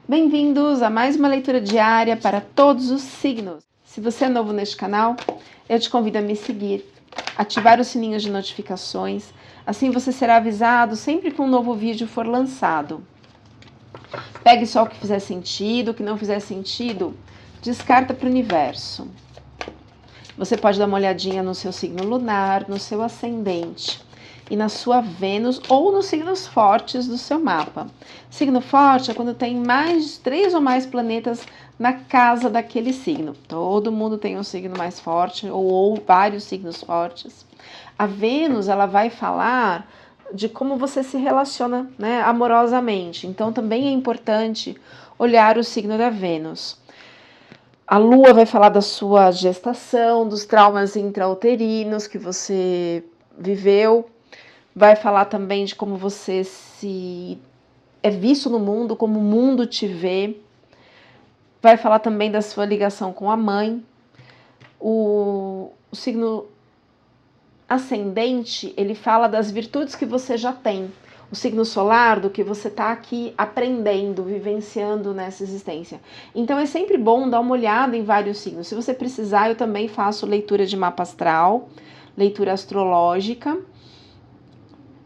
Bem-vindos a mais uma leitura diária para todos os signos. Se você é novo neste canal, eu te convido a me seguir, ativar o sininho de notificações, assim você será avisado sempre que um novo vídeo for lançado. Pegue só o que fizer sentido, o que não fizer sentido, descarta para o universo. Você pode dar uma olhadinha no seu signo lunar, no seu ascendente e na sua Vênus ou nos signos fortes do seu mapa. Signo forte é quando tem mais 3 ou mais planetas na casa daquele signo. Todo mundo tem um signo mais forte ou vários signos fortes. A Vênus, ela vai falar de como você se relaciona, né, amorosamente. Então também é importante olhar o signo da Vênus. A Lua vai falar da sua gestação, dos traumas intrauterinos que você viveu. Vai falar também de como você se é visto no mundo, como o mundo te vê. Vai falar também da sua ligação com a mãe. O signo ascendente, ele fala das virtudes que você já tem. O signo solar, do que você está aqui aprendendo, vivenciando nessa existência. Então é sempre bom dar uma olhada em vários signos. Se você precisar, eu também faço leitura de mapa astral, leitura astrológica.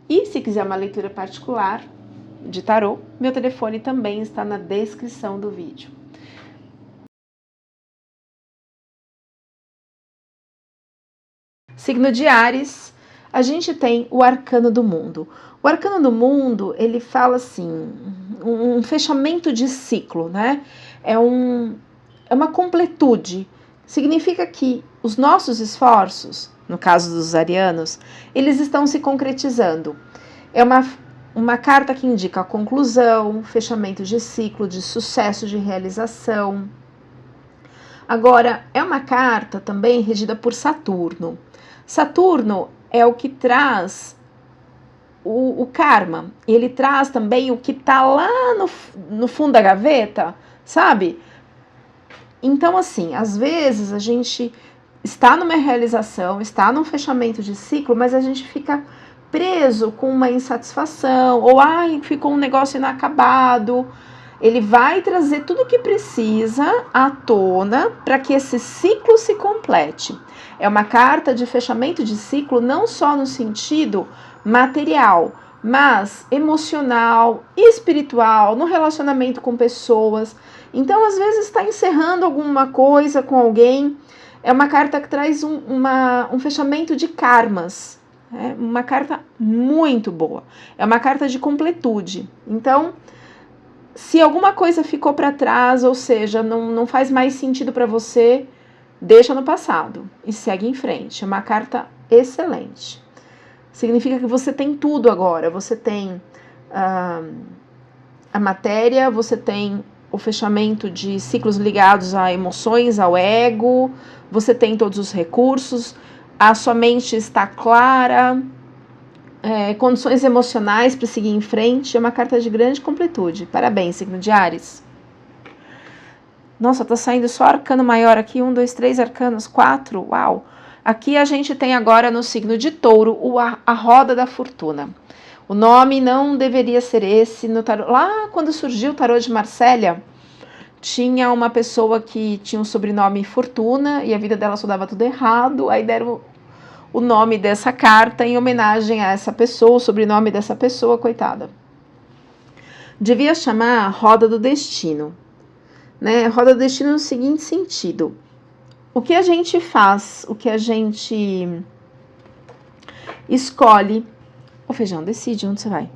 E se quiser uma leitura particular de tarô, meu telefone também está na descrição do vídeo. Signo de Áries, a gente tem o arcano do mundo. O arcano do mundo, ele fala assim, um fechamento de ciclo, né? É uma completude. Significa que os nossos esforços, no caso dos arianos, eles estão se concretizando. É uma carta que indica a conclusão, fechamento de ciclo, de sucesso, de realização. Agora, é uma carta também regida por Saturno. Saturno é o que traz o karma. Ele traz também o que está lá no fundo da gaveta, sabe? Então, assim, às vezes a gente está numa realização, está num fechamento de ciclo, mas a gente fica preso com uma insatisfação, ou ficou um negócio inacabado. Ele vai trazer tudo o que precisa à tona para que esse ciclo se complete. É uma carta de fechamento de ciclo não só no sentido material, mas emocional, espiritual, no relacionamento com pessoas. Então, às vezes, está encerrando alguma coisa com alguém. É uma carta que traz um fechamento de karmas. É uma carta muito boa. É uma carta de completude. Então, se alguma coisa ficou para trás, ou seja, não faz mais sentido para você, deixa no passado e segue em frente. É uma carta excelente. Significa que você tem tudo agora. Você tem a matéria, você tem o fechamento de ciclos ligados a emoções, ao ego, você tem todos os recursos, a sua mente está clara, condições emocionais para seguir em frente. É uma carta de grande completude. Parabéns, signo de Áries. Nossa, tá saindo só arcano maior aqui. 1, 2, 3 arcanos, 4. Uau! Aqui a gente tem agora no signo de Touro a roda da fortuna. O nome não deveria ser esse no tarô. Lá quando surgiu o tarô de Marsella, tinha uma pessoa que tinha um sobrenome Fortuna e a vida dela só dava tudo errado. Aí deram o nome dessa carta em homenagem a essa pessoa, o sobrenome dessa pessoa, coitada. Devia chamar Roda do Destino, né? Roda do Destino no seguinte sentido: o que a gente faz, o que a gente escolhe. O feijão, decide onde você vai.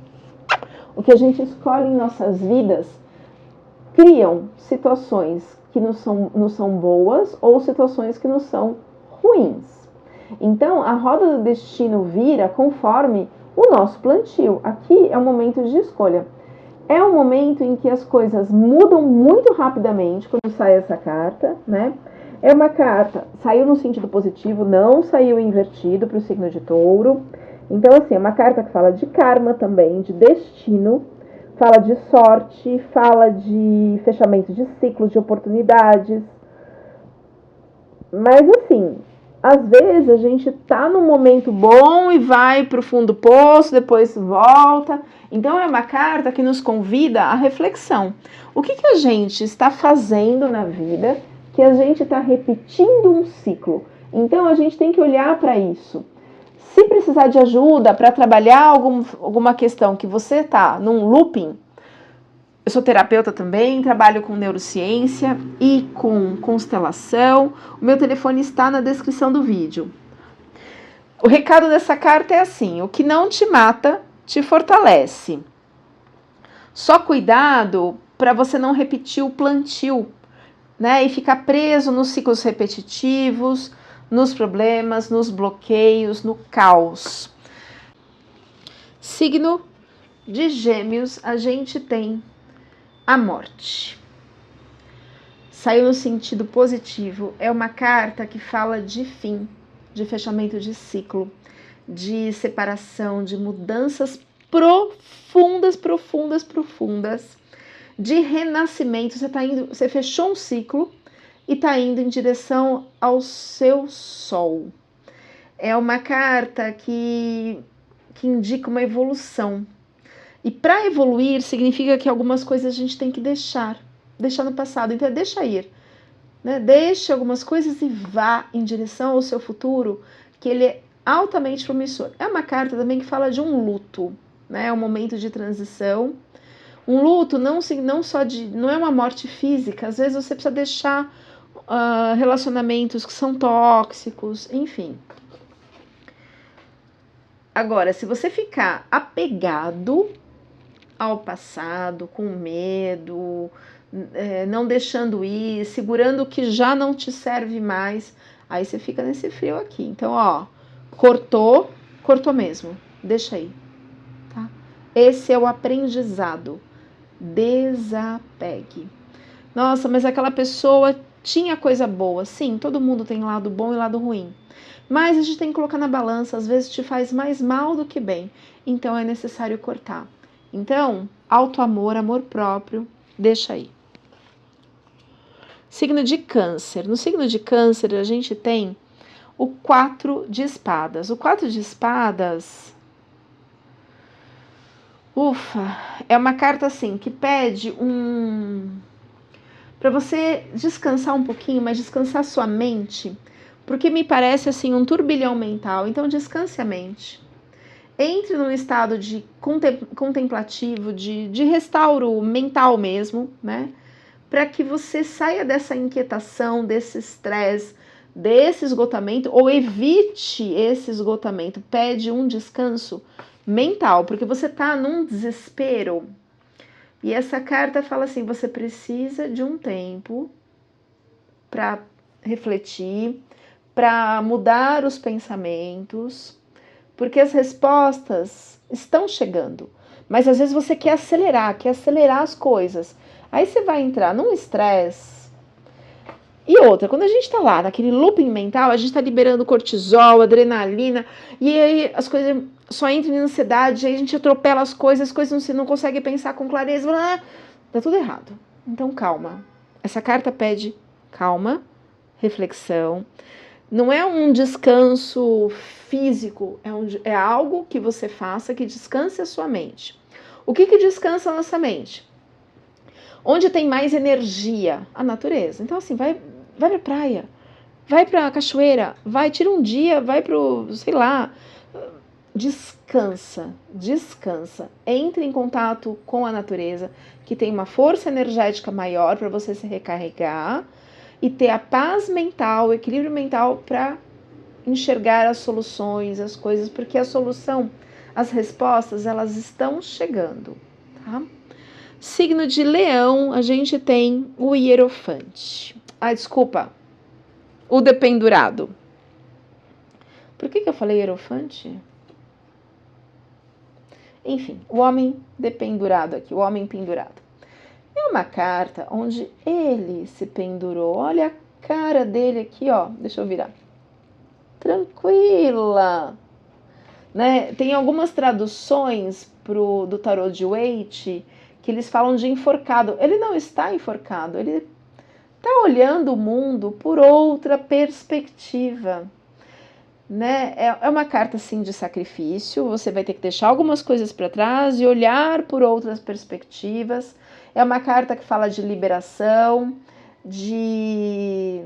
O que a gente escolhe em nossas vidas criam situações que não são boas ou situações que não são ruins. Então, a roda do destino vira conforme o nosso plantio. Aqui é um momento de escolha. É um momento em que as coisas mudam muito rapidamente quando sai essa carta, né? É uma carta, saiu no sentido positivo, não saiu invertido para o signo de Touro. Então, assim, é uma carta que fala de karma também, de destino, fala de sorte, fala de fechamento de ciclos, de oportunidades. Mas, assim, às vezes a gente tá num momento bom e vai para o fundo do poço, depois volta. Então é uma carta que nos convida à reflexão. O que a gente está fazendo na vida que a gente está repetindo um ciclo? Então a gente tem que olhar para isso. Se precisar de ajuda para trabalhar alguma questão que você está num looping, eu sou terapeuta também, trabalho com neurociência e com constelação. O meu telefone está na descrição do vídeo. O recado dessa carta é assim: o que não te mata, te fortalece. Só cuidado para você não repetir o plantio, né? E ficar preso nos ciclos repetitivos, nos problemas, nos bloqueios, no caos. Signo de Gêmeos, a gente tem a morte. Saiu no sentido positivo. É uma carta que fala de fim, de fechamento de ciclo, de separação, de mudanças profundas, de renascimento. Você fechou um ciclo e está indo em direção ao seu sol. É uma carta que indica uma evolução. E para evoluir significa que algumas coisas a gente tem que deixar no passado. Então deixa ir, né? Deixe algumas coisas e vá em direção ao seu futuro, que ele é altamente promissor. É uma carta também que fala de um luto, né? Um momento de transição. Um luto não é uma morte física. Às vezes você precisa deixar relacionamentos que são tóxicos, enfim. Agora, se você ficar apegado ao passado, com medo, não deixando ir, segurando o que já não te serve mais, aí você fica nesse frio aqui. Então, ó, cortou mesmo, deixa aí, tá? Esse é o aprendizado. Desapegue. Nossa, mas aquela pessoa tinha coisa boa. Sim, todo mundo tem lado bom e lado ruim. Mas a gente tem que colocar na balança, às vezes te faz mais mal do que bem. Então é necessário cortar. Então, autoamor, amor próprio, deixa aí. Signo de Câncer. No signo de Câncer, a gente tem o 4 de espadas. O 4 de espadas, é uma carta assim, que pede para você descansar um pouquinho, mas descansar sua mente, porque me parece assim um turbilhão mental. Então, descanse a mente. Entre num estado de contemplativo, de restauro mental mesmo, né? Para que você saia dessa inquietação, desse estresse, desse esgotamento, ou evite esse esgotamento. Pede um descanso mental, porque você está num desespero. E essa carta fala assim: você precisa de um tempo para refletir, para mudar os pensamentos, porque as respostas estão chegando, mas às vezes você quer acelerar as coisas. Aí você vai entrar num estresse. E outra, quando a gente tá lá naquele looping mental, a gente tá liberando cortisol, adrenalina, e aí as coisas só entram em ansiedade, aí a gente atropela as coisas você não consegue pensar com clareza, tá tudo errado. Então calma. Essa carta pede calma, reflexão. Não é um descanso físico, é algo que você faça que descanse a sua mente. O que descansa a nossa mente? Onde tem mais energia? A natureza. Então, assim, vai pra praia, vai pra cachoeira, tira um dia, vai pro, sei lá, descansa. Entre em contato com a natureza, que tem uma força energética maior para você se recarregar e ter a paz mental, o equilíbrio mental para enxergar as soluções, as coisas, porque a solução, as respostas, elas estão chegando, tá? Signo de Leão, a gente tem o Hierofante. Desculpa, o Dependurado. Por que eu falei Hierofante? Enfim, o homem dependurado aqui, o homem pendurado. É uma carta onde ele se pendurou. Olha a cara dele aqui, ó. Deixa eu virar. Tranquila. Né? Tem algumas traduções do tarô de Waite que eles falam de enforcado. Ele não está enforcado, ele está olhando o mundo por outra perspectiva. né? É uma carta, assim, de sacrifício. Você vai ter que deixar algumas coisas para trás e olhar por outras perspectivas. É uma carta que fala de liberação, de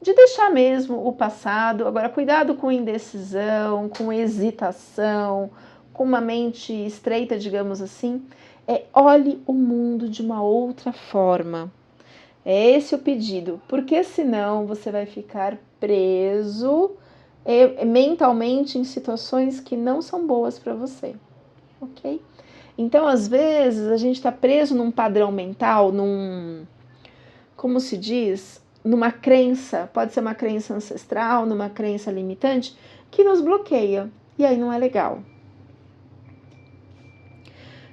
deixar mesmo o passado. Agora, cuidado com indecisão, com hesitação, com uma mente estreita, digamos assim. Olhe o mundo de uma outra forma. É esse o pedido, porque senão você vai ficar preso mentalmente em situações que não são boas para você, ok? Então, às vezes, a gente está preso num padrão mental, como se diz, numa crença, pode ser uma crença ancestral, numa crença limitante, que nos bloqueia, e aí não é legal.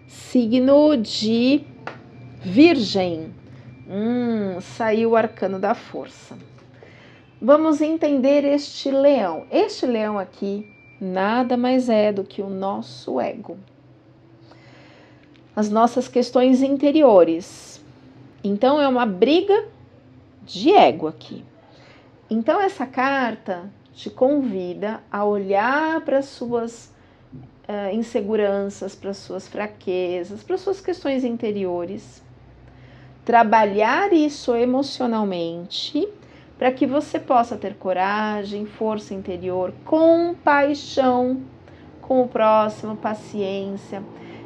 Signo de Virgem. Saiu o arcano da força. Vamos entender este leão. Este leão aqui nada mais é do que o nosso ego. As nossas questões interiores. Então, é uma briga de ego aqui. Então, essa carta te convida a olhar para as suas inseguranças, para as suas fraquezas, para as suas questões interiores, trabalhar isso emocionalmente, para que você possa ter coragem, força interior, compaixão com o próximo, paciência.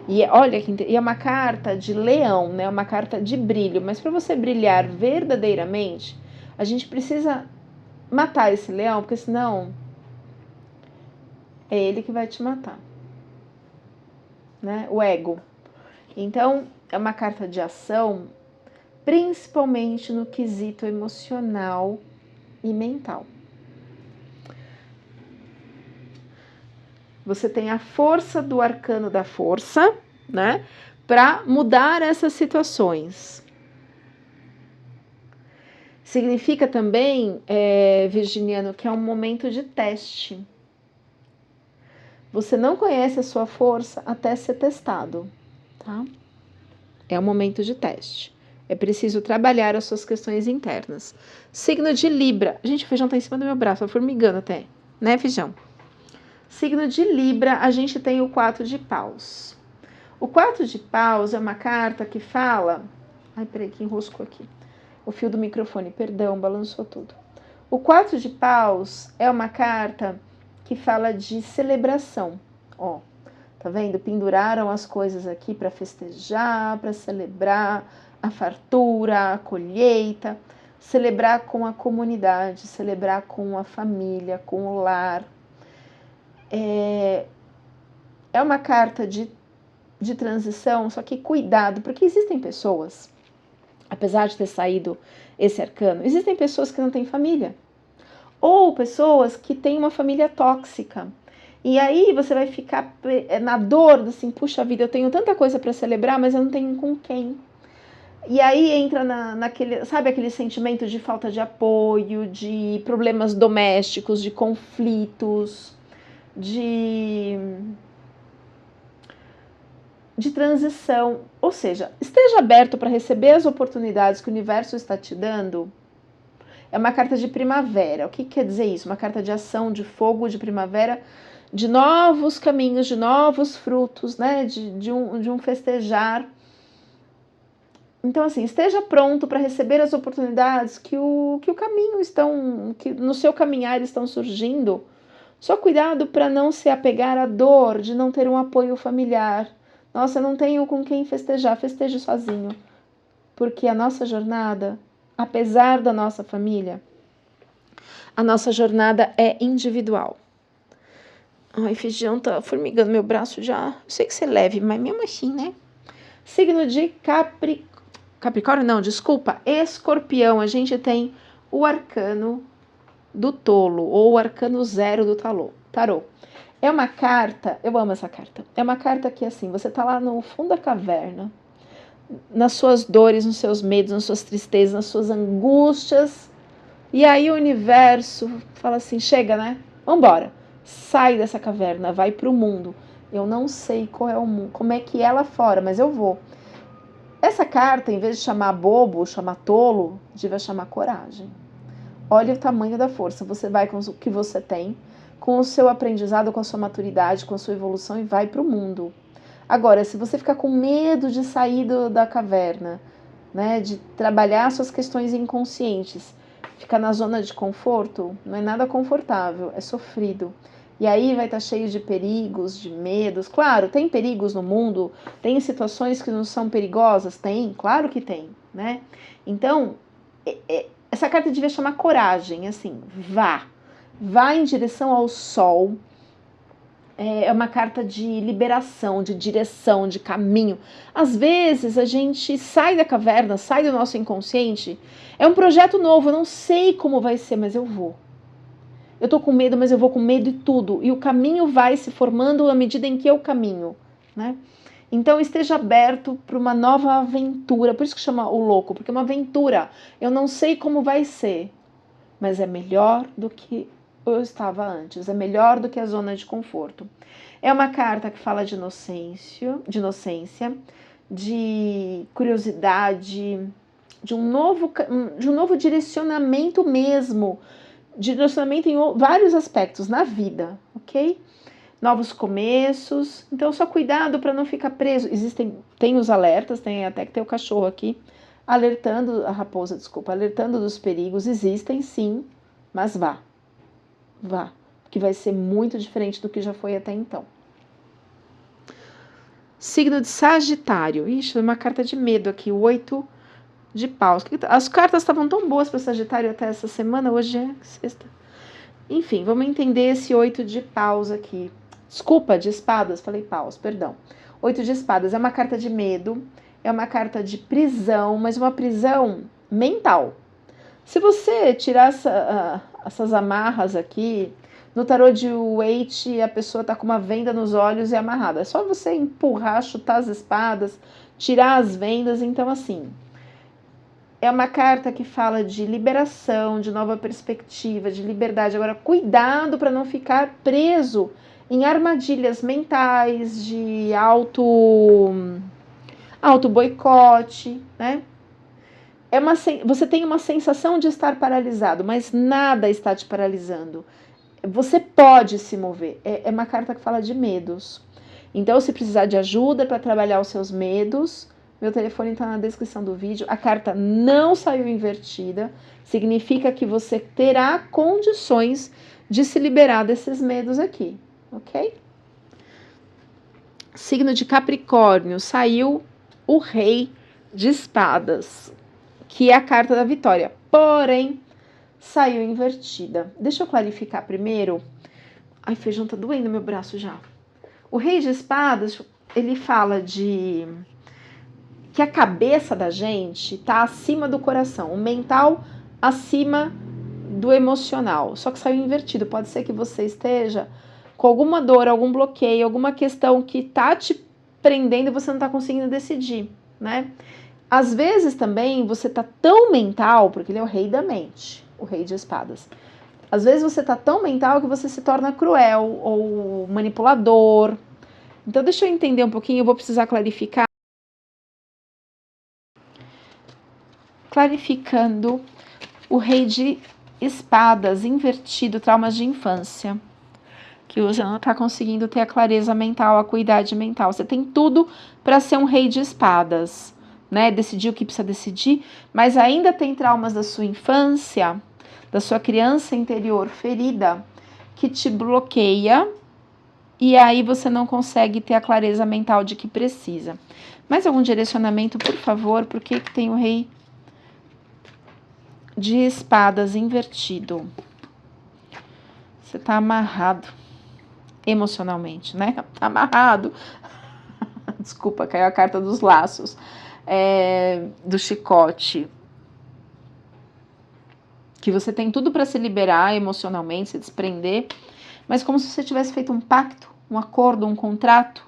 E olha que é uma carta de leão, né? Uma carta de brilho. Mas para você brilhar verdadeiramente, a gente precisa matar esse leão, porque senão é ele que vai te matar, né? O ego. Então, é uma carta de ação, principalmente no quesito emocional e mental. Você tem a força do arcano da força, né, para mudar essas situações. Significa também, virginiano, que é um momento de teste. Você não conhece a sua força até ser testado, tá? É um momento de teste. É preciso trabalhar as suas questões internas. Signo de Libra. Gente, o feijão tá em cima do meu braço, tá formigando até, né, feijão? Signo de Libra, a gente tem o 4 de paus. O 4 de paus é uma carta que fala... Ai, peraí, que enroscou aqui. O fio do microfone, perdão, balançou tudo. O 4 de paus é uma carta que fala de celebração. Ó, tá vendo? Penduraram as coisas aqui para festejar, para celebrar a fartura, a colheita, celebrar com a comunidade, celebrar com a família, com o lar. É uma carta de transição, só que cuidado, porque existem pessoas, apesar de ter saído esse arcano, existem pessoas que não têm família, ou pessoas que têm uma família tóxica. E aí você vai ficar na dor, assim, puxa vida, eu tenho tanta coisa para celebrar, mas eu não tenho com quem. E aí entra naquele, sabe, aquele sentimento de falta de apoio, de problemas domésticos, de conflitos, de transição. Ou seja, esteja aberto para receber as oportunidades que o universo está te dando. É uma carta de primavera. O que quer dizer isso? Uma carta de ação, de fogo, de primavera, de novos caminhos, de novos frutos, né? De um festejar. Então, assim, esteja pronto para receber as oportunidades que o caminho que no seu caminhar estão surgindo. Só cuidado para não se apegar à dor de não ter um apoio familiar. Nossa, eu não tenho com quem festejar, festeje sozinho. Porque a nossa jornada, apesar da nossa família, a nossa jornada é individual. Ai, feijão, tá formigando meu braço já. Eu sei que você é leve, mas mesmo assim, né? Signo de Capricórnio, não, desculpa, Escorpião. A gente tem o arcano do tolo, ou o arcano 0 do tarô. É uma carta, eu amo essa carta, é uma carta que assim, você tá lá no fundo da caverna, nas suas dores, nos seus medos, nas suas tristezas, nas suas angústias, e aí o universo fala assim, chega, né, vambora, sai dessa caverna, vai pro mundo. Eu não sei qual é o mundo, como é que é lá fora, mas eu vou. Essa carta, em vez de chamar bobo, chamar tolo, devia chamar coragem. olha o tamanho da força. Você vai com o que você tem, com o seu aprendizado, com a sua maturidade, com a sua evolução e vai para o mundo. Agora, se você ficar com medo de sair da caverna, né, de trabalhar suas questões inconscientes, ficar na zona de conforto, não é nada confortável, é sofrido. E aí vai estar cheio de perigos, de medos. Claro, tem perigos no mundo, tem situações que não são perigosas? Tem, claro que tem, né? Então, essa carta devia chamar coragem, assim, vá em direção ao sol. É uma carta de liberação, de direção, de caminho. Às vezes a gente sai da caverna, sai do nosso inconsciente. É um projeto novo, eu não sei como vai ser, mas eu vou. Eu tô com medo, mas eu vou com medo e tudo. E o caminho vai se formando à medida em que eu caminho, né? Então esteja aberto para uma nova aventura. Por isso que chama o louco, porque é uma aventura. Eu não sei como vai ser, mas é melhor do que eu estava antes. É melhor do que a zona de conforto. É uma carta que fala de inocência, de curiosidade, de um novo direcionamento mesmo. Direcionamento em vários aspectos na vida, ok? Novos começos. Então, só cuidado para não ficar preso. Tem os alertas, tem até que ter o cachorro aqui, alertando, a raposa, desculpa, alertando dos perigos. Existem sim, mas vá, que vai ser muito diferente do que já foi até então. Signo de Sagitário. Ixi, uma carta de medo aqui, o 8 de paus. As cartas estavam tão boas para Sagitário até essa semana, hoje é sexta. Enfim, vamos entender esse 8 de paus aqui. Desculpa, de espadas, falei paus, perdão. 8 de espadas é uma carta de medo, é uma carta de prisão, mas uma prisão mental. Se você tirar essas amarras aqui, no tarô de Waite, a pessoa está com uma venda nos olhos e amarrada. É só você empurrar, chutar as espadas, tirar as vendas, então assim... É uma carta que fala de liberação, de nova perspectiva, de liberdade. Agora, cuidado para não ficar preso em armadilhas mentais, de auto-boicote, né? Você tem uma sensação de estar paralisado, mas nada está te paralisando. Você pode se mover. É uma carta que fala de medos. Então, se precisar de ajuda para trabalhar os seus medos... Meu telefone está na descrição do vídeo. A carta não saiu invertida. Significa que você terá condições de se liberar desses medos aqui, ok? Signo de Capricórnio. Saiu o Rei de Espadas, que é a carta da vitória. Porém, saiu invertida. Deixa eu clarificar primeiro. Ai, feijão, tá doendo meu braço já. O Rei de Espadas, ele fala de... que a cabeça da gente está acima do coração, o mental acima do emocional, só que saiu invertido. Pode ser que você esteja com alguma dor, algum bloqueio, alguma questão que está te prendendo e você não está conseguindo decidir, né? Às vezes também você está tão mental, porque ele é o rei da mente, o rei de espadas. Às vezes você está tão mental que você se torna cruel ou manipulador. Então deixa eu entender um pouquinho, eu vou precisar clarificar. Clarificando o Rei de Espadas invertido, traumas de infância, que você não está conseguindo ter a clareza mental, a acuidade mental. Você tem tudo para ser um Rei de Espadas, né? Decidir o que precisa decidir, mas ainda tem traumas da sua infância, da sua criança interior ferida, que te bloqueia, e aí você não consegue ter a clareza mental de que precisa. Mais algum direcionamento, por favor? Por que tem o Rei de Espadas invertido? Você tá amarrado emocionalmente, né? Tá amarrado. Desculpa, caiu a carta dos laços, do chicote. Que você tem tudo para se liberar emocionalmente, se desprender, mas como se você tivesse feito um pacto, um acordo, um contrato,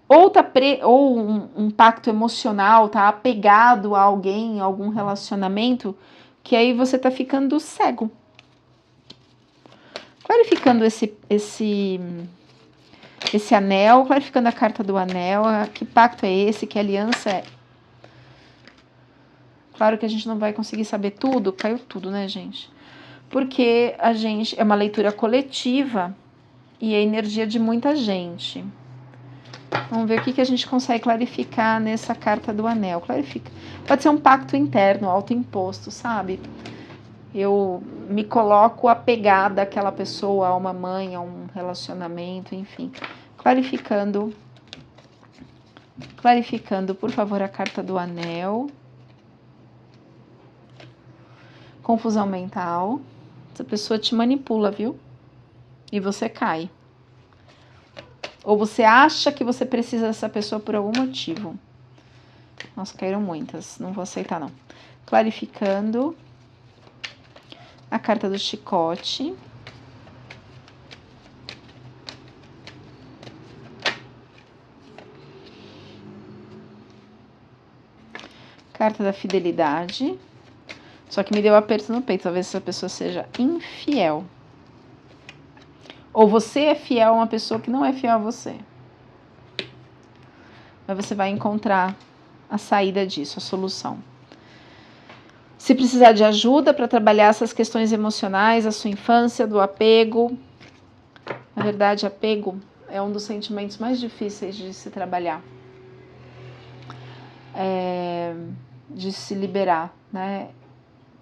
ou um pacto emocional, tá apegado a alguém, a algum relacionamento, que aí você tá ficando cego. Clarificando esse anel, clarificando a carta do anel, que pacto é esse, que aliança é. Claro que a gente não vai conseguir saber tudo, caiu tudo, né, gente? porque a gente é uma leitura coletiva e é energia de muita gente. Vamos ver o que a gente consegue clarificar nessa carta do anel. Clarifica. Pode ser um pacto interno, autoimposto, sabe? Eu me coloco apegada àquela pessoa, a uma mãe, a um relacionamento, enfim. Clarificando, por favor, a carta do anel. Confusão mental. Essa pessoa te manipula, viu? E você cai. Ou você acha que você precisa dessa pessoa por algum motivo. Nossa, caíram muitas. Não vou aceitar, não. Clarificando. A carta do chicote. Carta da fidelidade. Só que me deu aperto no peito. Talvez essa pessoa seja infiel. Ou você é fiel a uma pessoa que não é fiel a você. Mas você vai encontrar a saída disso, a solução. Se precisar de ajuda para trabalhar essas questões emocionais, a sua infância, do apego. Na verdade, apego é um dos sentimentos mais difíceis de se trabalhar. De se liberar, né?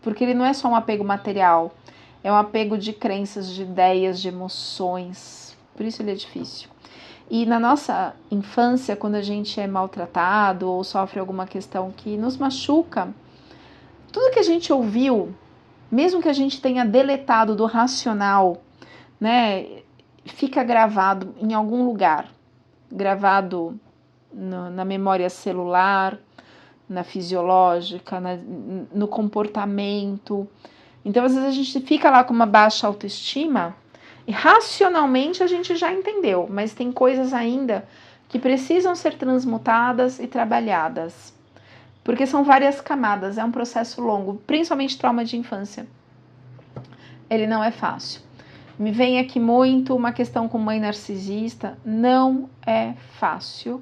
Porque ele não é só um apego material. É um apego de crenças, de ideias, de emoções. Por isso ele é difícil. E na nossa infância, quando a gente é maltratado ou sofre alguma questão que nos machuca, tudo que a gente ouviu, mesmo que a gente tenha deletado do racional, né, fica gravado em algum lugar. Gravado na memória celular, na fisiológica, no comportamento. Então, às vezes a gente fica lá com uma baixa autoestima e racionalmente a gente já entendeu, mas tem coisas ainda que precisam ser transmutadas e trabalhadas, porque são várias camadas, é um processo longo, principalmente trauma de infância. Ele não é fácil. Me vem aqui muito uma questão com mãe narcisista, não é fácil.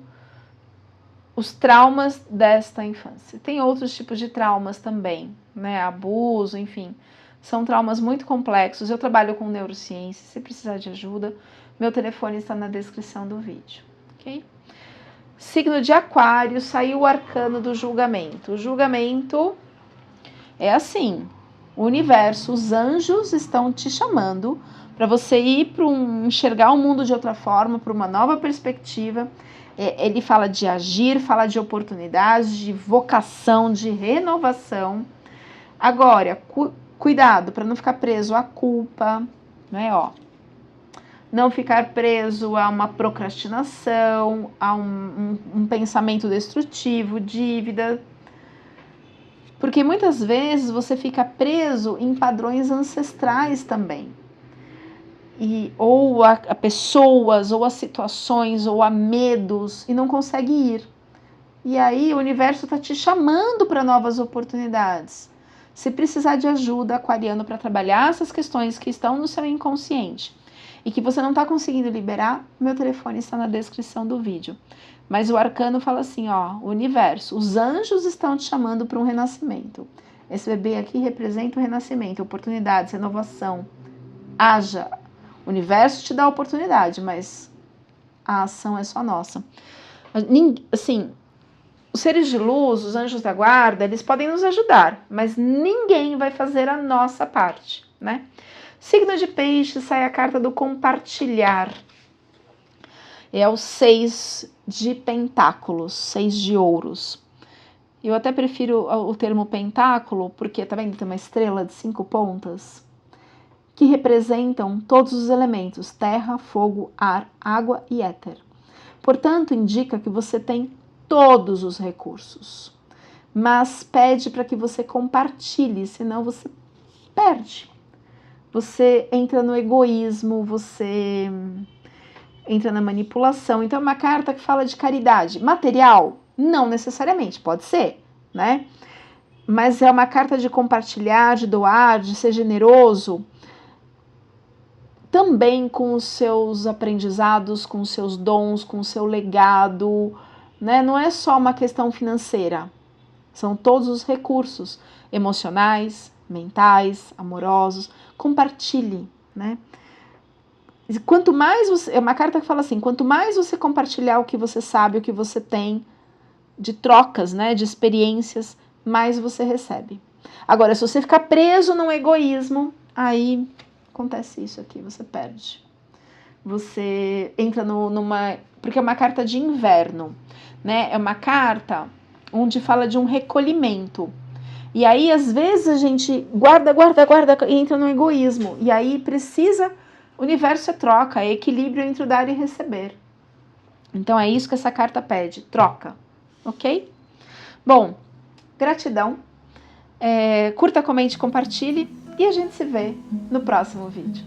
Os traumas desta infância. Tem outros tipos de traumas também, né? Abuso, enfim. São traumas muito complexos. Eu trabalho com neurociência. Se precisar de ajuda, meu telefone está na descrição do vídeo, ok? Signo de Aquário, saiu o arcano do julgamento. O julgamento é assim: o universo, os anjos estão te chamando para você ir para enxergar o mundo de outra forma, para uma nova perspectiva. Ele fala de agir, fala de oportunidades, de vocação, de renovação. Agora, cuidado para não ficar preso à culpa, né? Não ficar preso a uma procrastinação, a um pensamento destrutivo, dívida. Porque muitas vezes você fica preso em padrões ancestrais também. Ou a pessoas, ou a situações, ou a medos, e não consegue ir. E aí o universo está te chamando para novas oportunidades. Se precisar de ajuda, aquariano, para trabalhar essas questões que estão no seu inconsciente e que você não está conseguindo liberar, meu telefone está na descrição do vídeo. Mas o arcano fala assim, o universo, os anjos estão te chamando para um renascimento. Esse bebê aqui representa o renascimento, oportunidades, renovação. Haja. O universo te dá a oportunidade, mas a ação é só nossa. Assim, os seres de luz, os anjos da guarda, eles podem nos ajudar, mas ninguém vai fazer a nossa parte, né? Signo de Peixe, sai a carta do compartilhar. É o 6 de pentáculos, 6 de ouros. Eu até prefiro o termo pentáculo, porque tá vendo, tem uma estrela de 5 pontas, que representam todos os elementos, terra, fogo, ar, água e éter. Portanto, indica que você tem todos os recursos, mas pede para que você compartilhe, senão você perde. Você entra no egoísmo, você entra na manipulação. Então é uma carta que fala de caridade. Material? Não necessariamente, pode ser, né? Mas é uma carta de compartilhar, de doar, de ser generoso, também com os seus aprendizados, com os seus dons, com o seu legado, né? Não é só uma questão financeira, são todos os recursos emocionais, mentais, amorosos. compartilhe, né? Quanto mais você, é uma carta que fala assim, quanto mais você compartilhar o que você sabe, o que você tem, de trocas, né, de experiências, mais você recebe. Agora, se você ficar preso num egoísmo, aí acontece isso aqui, você perde. Você entra numa... Porque é uma carta de inverno, né? É uma carta onde fala de um recolhimento. E aí, às vezes, a gente guarda e entra no egoísmo. E aí precisa... O universo é troca, é equilíbrio entre o dar e receber. Então, é isso que essa carta pede, troca. Ok? Bom, gratidão. Curta, comente, compartilhe. E a gente se vê no próximo vídeo.